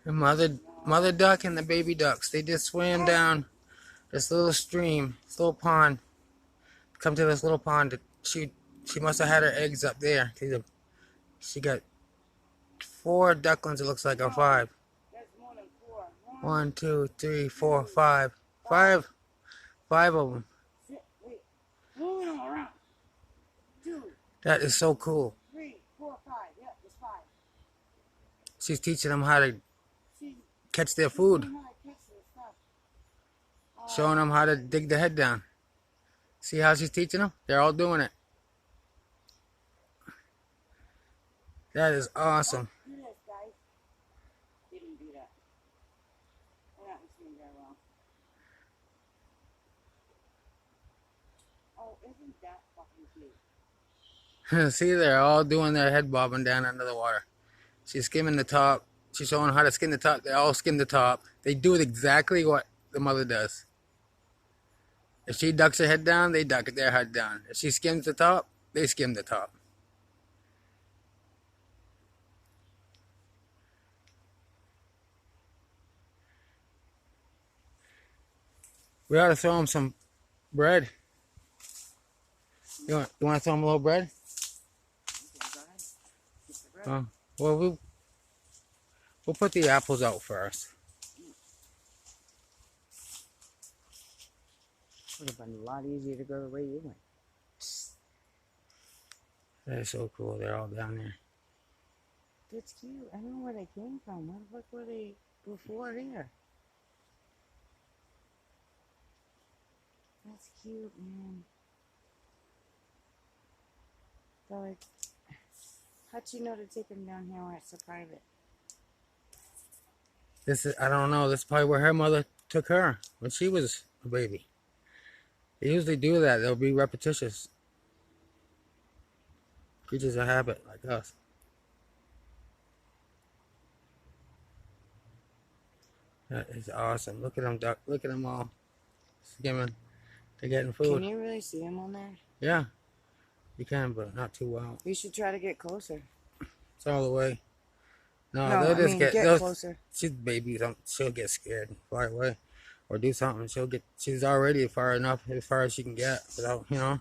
The mother duck and the baby ducks. They just swam down this little stream, this little pond. Come to this little pond. She must have had her eggs up there. She got 4 ducklings. It looks like, or 5. One, two, three, four, 5. 5 of them. That is so cool. 3, 4, 5. Yeah, there's 5. She's teaching them how to catch their food. Showing them how to dig the head down. See how she's teaching them? They're all doing it. That is awesome. Do this, guys. Didn't do that. We're not listening very well. Oh, isn't that fucking cute? See, they're all doing their head bobbing down under the water. She's skimming the top. She's showing how to skim the top. They all skim the top. They do it exactly what the mother does. If she ducks her head down, they duck their head down. If she skims the top, they skim the top. We ought to throw them some bread. You want to throw them a little bread? Oh, well, we'll put the apples out first. Would have been a lot easier to go the way you went. That is so cool. They're all down there. That's cute. I don't know where they came from. What the fuck were they before here? That's cute, man. So like, how'd you know to take them down here where it's so private? This is, I don't know. This is probably where her mother took her when she was a baby. They usually do that. They'll be repetitious. Creatures of habit like us. That is awesome. Look at them duck. Look at them all skimming. They're getting food. Can you really see them on there? Yeah, you can, but not too well. We should try to get closer. It's all the way. No, No, they'll just get they'll, closer. She's baby. She'll get scared and fly away, or do something. She's already far enough, as far as she can get without, you know.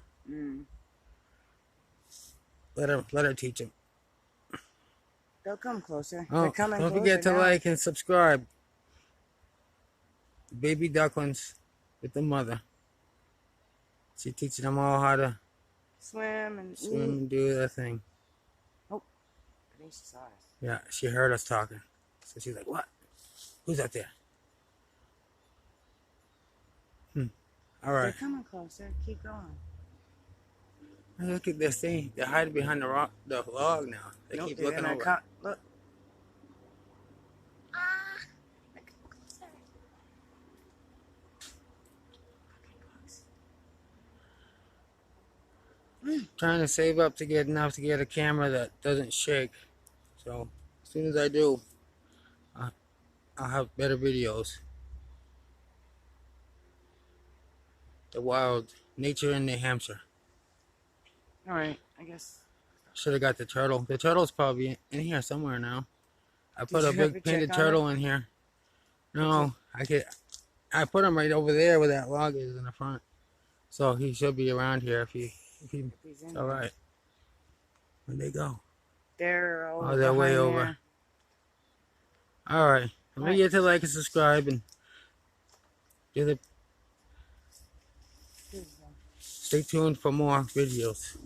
Let her teach them. They'll come closer. Oh, They're coming don't closer forget to now. like and subscribe. Baby ducklings with the mother. She teaching them all how to swim and do their thing. Oh, I think she saw us. Yeah, she heard us talking. So she's like, what? Who's out there? All right. They're coming closer. Keep going. Look at this thing. They're hiding behind the log now. They keep looking over. Look. Trying to save up to get enough to get a camera that doesn't shake. So as soon as I do, I'll have better videos. The wild nature in New Hampshire. Alright, I guess. Should have got the turtle. The turtle's probably in here somewhere now. I put a big painted turtle in here. No, I put him right over there where that log is in the front. So he should be around here if he's all right. Where'd they go? They're over. Oh, they're way over. All right. Don't forget to like and subscribe and stay tuned for more videos.